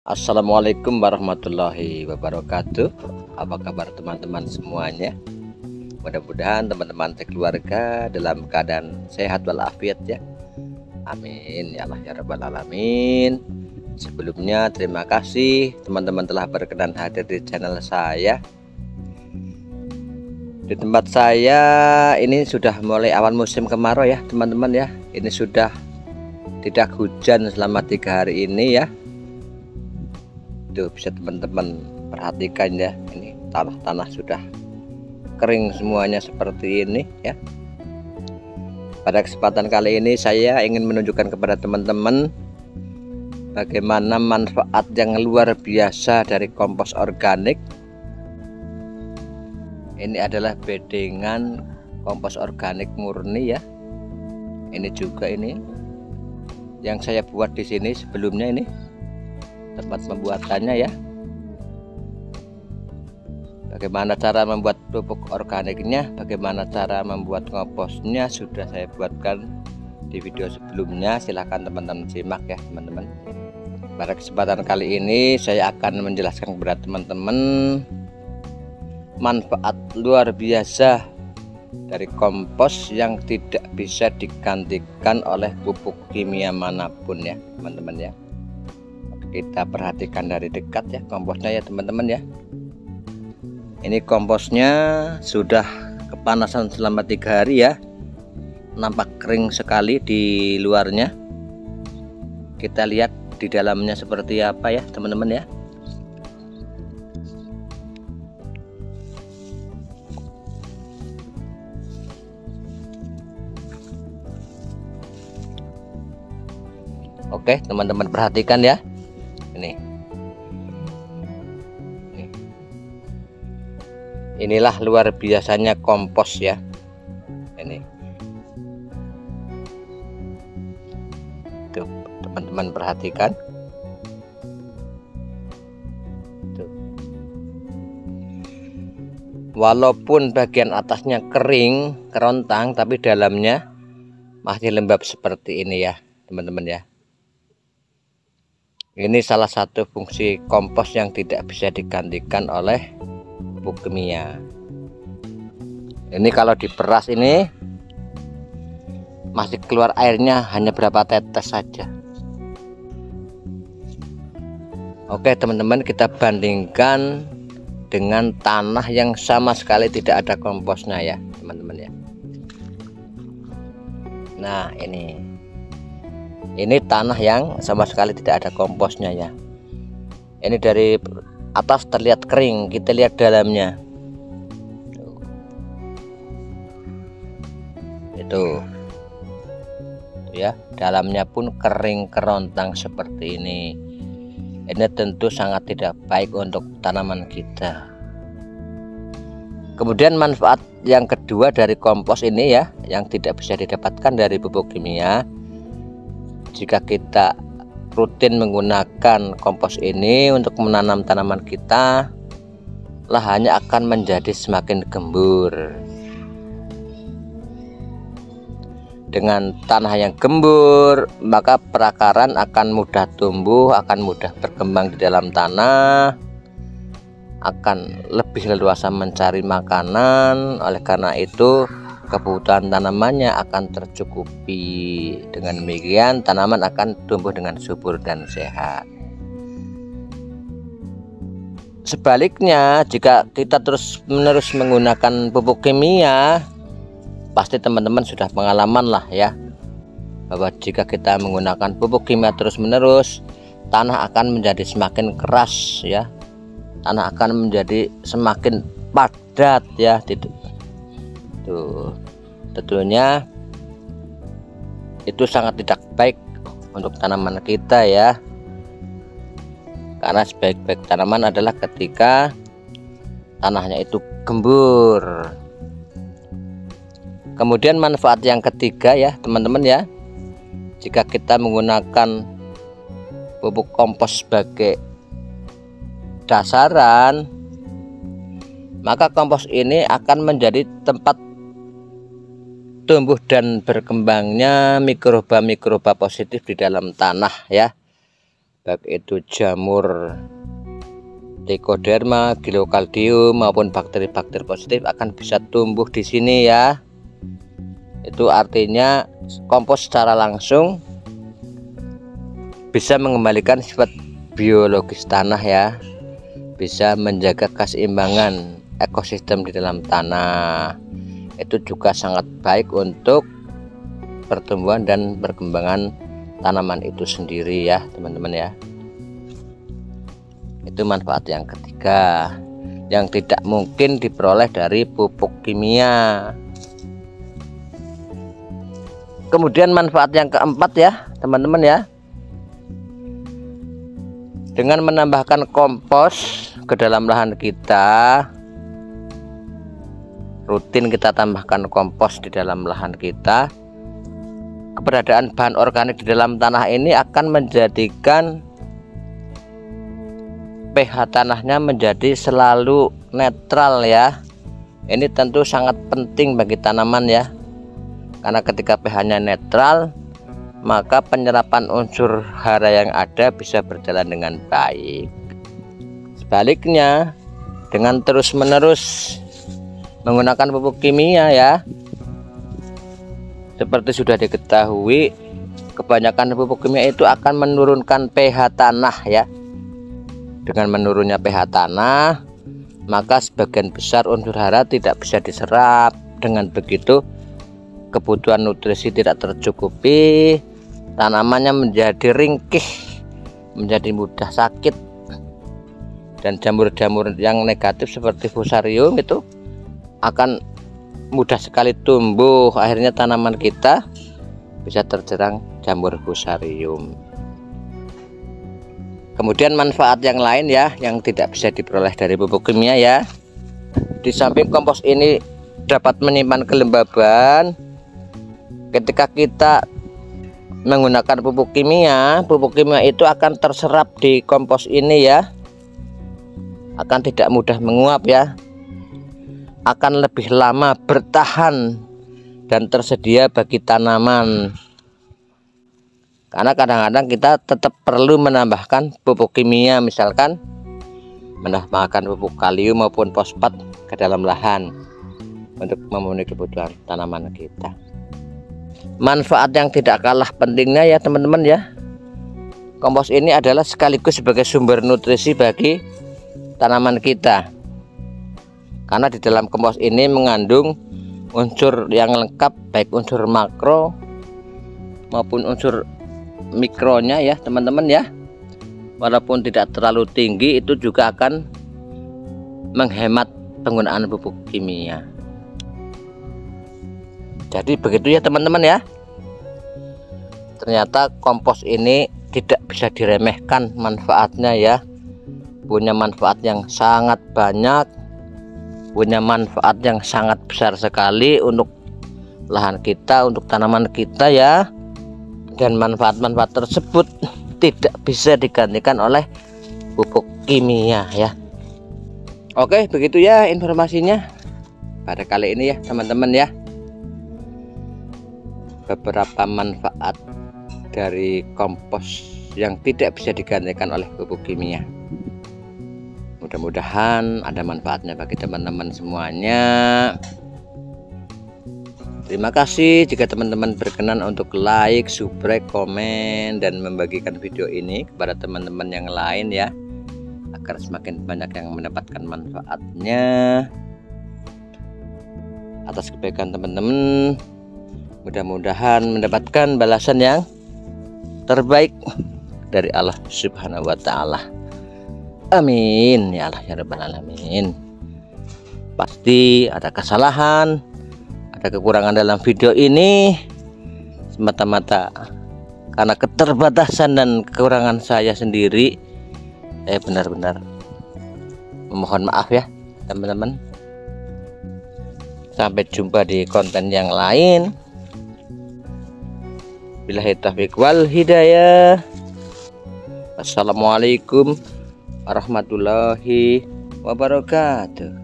Assalamualaikum warahmatullahi wabarakatuh. Apa kabar teman-teman semuanya? Mudah-mudahan teman-teman sekeluarga dalam keadaan sehat walafiat ya. Amin ya Allah ya rabbal alamin. Sebelumnya terima kasih teman-teman telah berkenan hadir di channel saya. Di tempat saya ini sudah mulai awal musim kemarau ya teman-teman ya. Ini sudah tidak hujan selama 3 hari ini ya. Itu bisa teman-teman perhatikan ya, ini tanah-tanah sudah kering semuanya seperti ini ya. Pada kesempatan kali ini saya ingin menunjukkan kepada teman-teman bagaimana manfaat yang luar biasa dari kompos organik. Ini adalah bedengan kompos organik murni ya. Ini juga ini yang saya buat di sini sebelumnya, ini tempat pembuatannya ya. Bagaimana cara membuat pupuk organiknya, bagaimana cara membuat komposnya sudah saya buatkan di video sebelumnya. Silahkan teman-teman simak ya teman-teman. Pada kesempatan kali ini saya akan menjelaskan kepada teman-teman manfaat luar biasa dari kompos yang tidak bisa digantikan oleh pupuk kimia manapun ya teman-teman ya. Kita perhatikan dari dekat ya komposnya ya teman-teman ya. Ini komposnya sudah kepanasan selama 3 hari ya. Nampak kering sekali di luarnya. Kita lihat di dalamnya seperti apa ya teman-teman ya. Oke teman-teman perhatikan ya. Inilah luar biasanya kompos ya. Ini tuh teman-teman perhatikan tuh. Walaupun bagian atasnya kering kerontang, tapi dalamnya masih lembab seperti ini ya teman-teman ya. Ini salah satu fungsi kompos yang tidak bisa digantikan oleh pupuk kimia. Ini kalau diperas ini masih keluar airnya hanya berapa tetes saja. Oke teman-teman, kita bandingkan dengan tanah yang sama sekali tidak ada komposnya ya teman-teman ya. Nah ini tanah yang sama sekali tidak ada komposnya ya. Ini dari atas terlihat kering, kita lihat dalamnya itu ya, dalamnya pun kering kerontang seperti ini. Ini tentu sangat tidak baik untuk tanaman kita. Kemudian manfaat yang kedua dari kompos ini ya, yang tidak bisa didapatkan dari pupuk kimia. Jika kita rutin menggunakan kompos ini untuk menanam tanaman kita, lahannya akan menjadi semakin gembur. Dengan tanah yang gembur, maka perakaran akan mudah tumbuh, akan mudah berkembang di dalam tanah, akan lebih leluasa mencari makanan. Oleh karena itu kebutuhan tanamannya akan tercukupi. Dengan demikian tanaman akan tumbuh dengan subur dan sehat. Sebaliknya, jika kita terus-menerus menggunakan pupuk kimia, pasti teman-teman sudah pengalaman lah ya, bahwa jika kita menggunakan pupuk kimia terus-menerus, tanah akan menjadi semakin keras ya. Tanah akan menjadi semakin padat ya. Tuh, tentunya itu sangat tidak baik untuk tanaman kita ya. Karena sebaik-baik tanaman adalah ketika tanahnya itu gembur. Kemudian manfaat yang ketiga ya teman-teman ya, jika kita menggunakan pupuk kompos sebagai dasaran, maka kompos ini akan menjadi tempat tumbuh dan berkembangnya mikroba-mikroba positif di dalam tanah ya. baik itu jamur Trichoderma, Gylocaldium maupun bakteri-bakteri positif akan bisa tumbuh di sini ya. Itu artinya kompos secara langsung bisa mengembalikan sifat biologis tanah ya, bisa menjaga keseimbangan ekosistem di dalam tanah. Itu juga sangat baik untuk pertumbuhan dan perkembangan tanaman itu sendiri ya teman-teman ya. Itu manfaat yang ketiga yang tidak mungkin diperoleh dari pupuk kimia. Kemudian manfaat yang keempat ya teman-teman ya, dengan menambahkan kompos ke dalam lahan kita, rutin kita tambahkan kompos di dalam lahan kita, keberadaan bahan organik di dalam tanah ini akan menjadikan pH tanahnya menjadi selalu netral ya. Ini tentu sangat penting bagi tanaman ya, karena ketika pH-nya netral maka penyerapan unsur hara yang ada bisa berjalan dengan baik. Sebaliknya, dengan terus-menerus menggunakan pupuk kimia ya, seperti sudah diketahui, kebanyakan pupuk kimia itu akan menurunkan pH tanah ya. Dengan menurunnya pH tanah, maka sebagian besar unsur hara tidak bisa diserap. Dengan begitu, kebutuhan nutrisi tidak tercukupi, tanamannya menjadi ringkih, menjadi mudah sakit, dan jamur-jamur yang negatif seperti fusarium itu akan mudah sekali tumbuh. Akhirnya tanaman kita bisa terserang jamur fusarium. Kemudian manfaat yang lain ya, yang tidak bisa diperoleh dari pupuk kimia ya, di samping kompos ini dapat menyimpan kelembaban. Ketika kita menggunakan pupuk kimia itu akan terserap di kompos ini ya, akan tidak mudah menguap ya, akan lebih lama bertahan dan tersedia bagi tanaman. Karena kadang-kadang kita tetap perlu menambahkan pupuk kimia, misalkan menambahkan pupuk kalium maupun fosfat ke dalam lahan untuk memenuhi kebutuhan tanaman kita. Manfaat yang tidak kalah pentingnya ya teman-teman ya, kompos ini adalah sekaligus sebagai sumber nutrisi bagi tanaman kita, karena di dalam kompos ini mengandung unsur yang lengkap, baik unsur makro maupun unsur mikronya ya teman-teman ya. Walaupun tidak terlalu tinggi, itu juga akan menghemat penggunaan pupuk kimia. Jadi begitu ya teman-teman ya. Ternyata kompos ini tidak bisa diremehkan manfaatnya ya, punya manfaat yang sangat banyak, punya manfaat yang sangat besar sekali untuk lahan kita, untuk tanaman kita ya. Dan manfaat-manfaat tersebut tidak bisa digantikan oleh pupuk kimia ya. Oke, begitu ya informasinya pada kali ini ya teman-teman ya. Beberapa manfaat dari kompos yang tidak bisa digantikan oleh pupuk kimia. Mudah-mudahan ada manfaatnya bagi teman-teman semuanya. Terima kasih jika teman-teman berkenan untuk like, subscribe, komen, dan membagikan video ini kepada teman-teman yang lain ya, agar semakin banyak yang mendapatkan manfaatnya. Atas kebaikan teman-teman, mudah-mudahan mendapatkan balasan yang terbaik dari Allah Subhanahu wa Ta'ala. Amin ya Allah ya Rabbal Alamin. Pasti ada kesalahan, ada kekurangan dalam video ini, semata-mata karena keterbatasan dan kekurangan saya sendiri. Saya benar-benar memohon maaf ya teman-teman. Sampai jumpa di konten yang lain. Billahi taufiq wal hidayah. Assalamualaikum warahmatullahi wabarakatuh.